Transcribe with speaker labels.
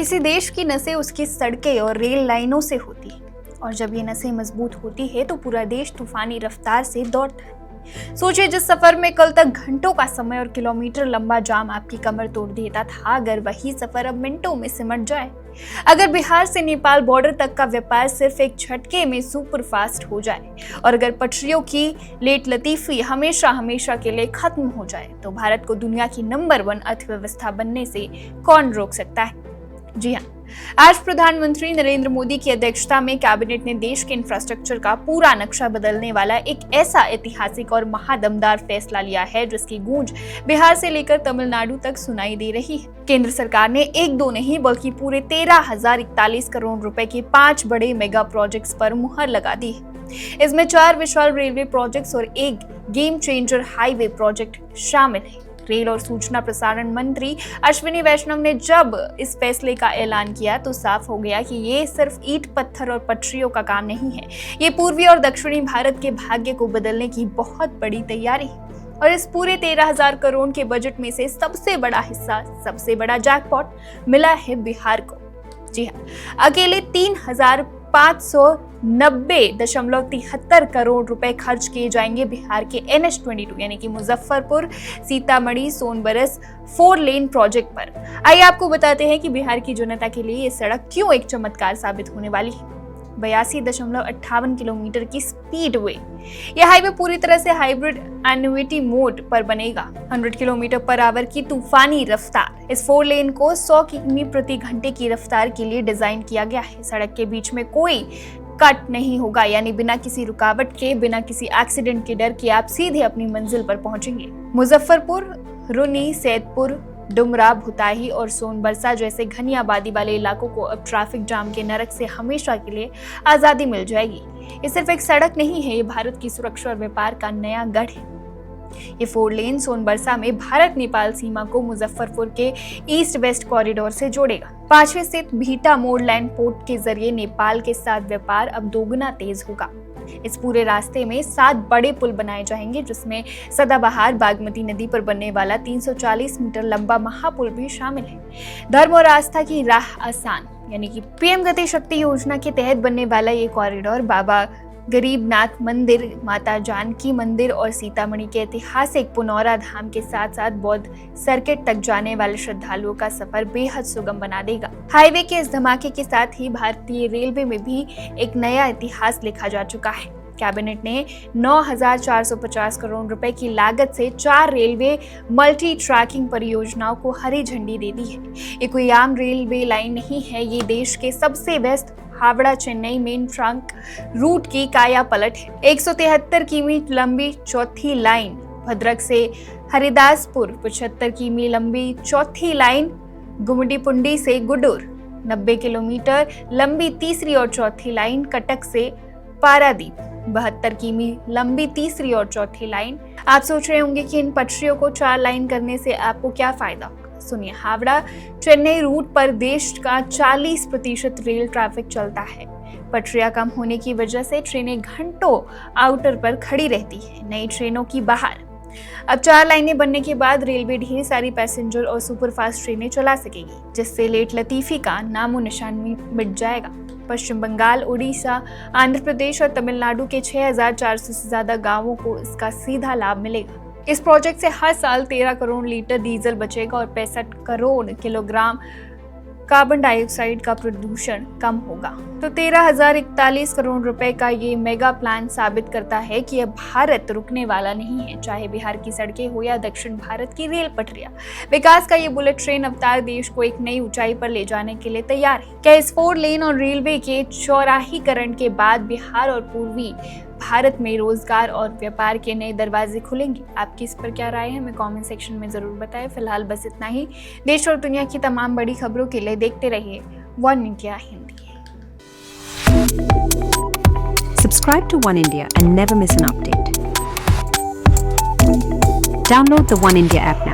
Speaker 1: किसी देश की नसें उसकी सड़कें और रेल लाइनों से होती है, और जब ये नसें मजबूत होती है तो पूरा देश तूफानी रफ्तार से दौड़ता है। सोचिए, जिस सफर में कल तक घंटों का समय और किलोमीटर लंबा जाम आपकी कमर तोड़ देता था, अगर वही सफर अब मिनटों में सिमट जाए। अगर बिहार से नेपाल बॉर्डर तक का व्यापार सिर्फ एक झटके में सुपर फास्ट हो जाए, और अगर पटरियों की लेट लतीफी हमेशा हमेशा के लिए खत्म हो जाए, तो भारत को दुनिया की नंबर 1 अर्थव्यवस्था बनने से कौन रोक सकता है? जी हाँ, आज प्रधानमंत्री नरेंद्र मोदी की अध्यक्षता में कैबिनेट ने देश के इंफ्रास्ट्रक्चर का पूरा नक्शा बदलने वाला एक ऐसा ऐतिहासिक और महादमदार फैसला लिया है जिसकी गूंज बिहार से लेकर तमिलनाडु तक सुनाई दे रही है। केंद्र सरकार ने एक दो नहीं बल्कि पूरे 13,041 करोड़ रुपए के 5 बड़े मेगा प्रोजेक्ट्स पर मुहर लगा दी है। इसमें 4 विशाल रेलवे प्रोजेक्ट्स और एक गेम चेंजर हाईवे प्रोजेक्ट शामिल है। रेल और सूचना प्रसारण मंत्री अश्विनी वैष्णव ने जब इस फैसले का ऐलान किया तो साफ हो गया कि ये सिर्फ ईंट पत्थर और पटरियों का काम नहीं है, ये पूर्वी और दक्षिणी भारत के भाग्य को बदलने की बहुत बड़ी तैयारी है। और इस पूरे 13,000 करोड़ के बजट में से सबसे बड़ा हिस्सा, सबसे बड़ा जैकपॉट मिला है बिहार को। जी हाँ, अकेले 3,590.73 करोड़ रुपए खर्च किए जाएंगे बिहार के NH-22 यानी कि मुजफ्फरपुर सीतामढ़ी सोनबरस 4 लेन प्रोजेक्ट पर। आइए आपको बताते हैं कि बिहार की जनता के लिए ये सड़क क्यों एक चमत्कार साबित होने वाली है। 82.58 किलोमीटर की स्पीड वे। यह हाईवे पूरी तरह से हाइब्रिड एन्युटी मोड पर बनेगा। 100 किलोमीटर पर आवर की तूफानी रफ्तार। इस 4 लेन को 100 किमी प्रति घंटे की रफ्तार के लिए डिजाइन किया गया है। सड़क के बीच में कोई कट नहीं होगा, यानी बिना किसी रुकावट के, बिना किसी एक्सीडेंट के डर के आप सीधे अपनी मंजिल पर पहुंचेंगे। मुजफ्फरपुर, रुनी, सैदपुर, डुमरा, भुताही और सोनबरसा जैसे घनी आबादी वाले इलाकों को अब ट्रैफिक जाम के नरक से हमेशा के लिए आजादी मिल जाएगी। ये सिर्फ एक सड़क नहीं है, ये भारत की सुरक्षा और व्यापार का नया गढ़ है। ये 4 लेन सोनबरसा में भारत नेपाल सीमा को मुजफ्फरपुर के ईस्ट वेस्ट कॉरिडोर से जोड़ेगा। 5वें स्थित भीटा मोड़ लैंड पोर्ट के जरिए नेपाल के साथ व्यापार अब दोगुना तेज होगा। इस पूरे रास्ते में 7 बड़े पुल बनाए जाएंगे, जिसमें सदाबहार बागमती नदी पर बनने वाला 340 मीटर लंबा महापुल भी शामिल है। धर्म और आस्था की राह आसान यानी कि PM गति शक्ति योजना के तहत बनने वाला ये कॉरिडोर बाबा गरीबनाथ मंदिर, माता जानकी मंदिर और सीतामढ़ी के ऐतिहासिक पुनौरा धाम के साथ साथ बौद्ध सर्किट तक जाने वाले श्रद्धालुओं का सफर बेहद सुगम बना देगा। हाईवे के इस धमाके के साथ ही भारतीय रेलवे में भी एक नया इतिहास लिखा जा चुका है। कैबिनेट ने 9,450 करोड़ रुपए की लागत से 4 रेलवे मल्टी ट्रैकिंग परियोजनाओं को हरी झंडी दे दी है। ये कोई आम रेलवे लाइन नहीं है, ये देश के सबसे व्यस्त Howrah Chennai main trunk route की काया पलट है। 173 किमी लंबी चौथी लाइन भद्रक से हरिदासपुर, 75 किमी लंबी चौथी लाइन गुमडीपुंडी से गुडूर, 90 किलोमीटर लंबी तीसरी और चौथी लाइन कटक से पारादीप, 72 किमी लंबी तीसरी और चौथी लाइन। आप सोच रहे होंगे कि इन पटरियों को 4 लाइन करने से आपको क्या फायदा होगा। सुनिए, हावड़ा चेन्नई रूट पर देश का 40% रेल ट्रैफिक चलता है। पटरियां कम होने की वजह से ट्रेनें घंटों आउटर पर खड़ी रहती है, नई ट्रेनों की बाहर। अब 4 लाइनें बनने के बाद रेलवे ढेर सारी पैसेंजर और सुपरफास्ट ट्रेनें चला सकेगी, जिससे लेट लतीफी का नामो निशान मिट जाएगा। पश्चिम बंगाल, उड़ीसा, आंध्र प्रदेश और तमिलनाडु के 6,400 से ज्यादा गांवों को इसका सीधा लाभ मिलेगा। इस प्रोजेक्ट से हर साल 13 करोड़ लीटर डीजल बचेगा और 65 करोड़ किलोग्राम कार्बन डाइऑक्साइड का प्रदूषण कम होगा। तो 13,041 करोड़ रुपए का ये मेगा प्लान साबित करता है कि अब भारत रुकने वाला नहीं है, चाहे बिहार की सड़कें हो या दक्षिण भारत की रेल पटरियां। विकास का ये बुलेट ट्रेन अवतार देश को एक नई ऊंचाई पर ले जाने के लिए तैयार है। क्या इस 4 लेन और रेलवे के चौराहीकरण के बाद बिहार और पूर्वी भारत में रोजगार और व्यापार के नए दरवाजे खुलेंगे? आपकी इस पर क्या राय है, हमें कमेंट सेक्शन में जरूर बताएं। फिलहाल बस इतना ही। देश और दुनिया की तमाम बड़ी खबरों के लिए देखते रहिए one India Hindi.
Speaker 2: Subscribe to One India and never miss an update. Download the One India app now.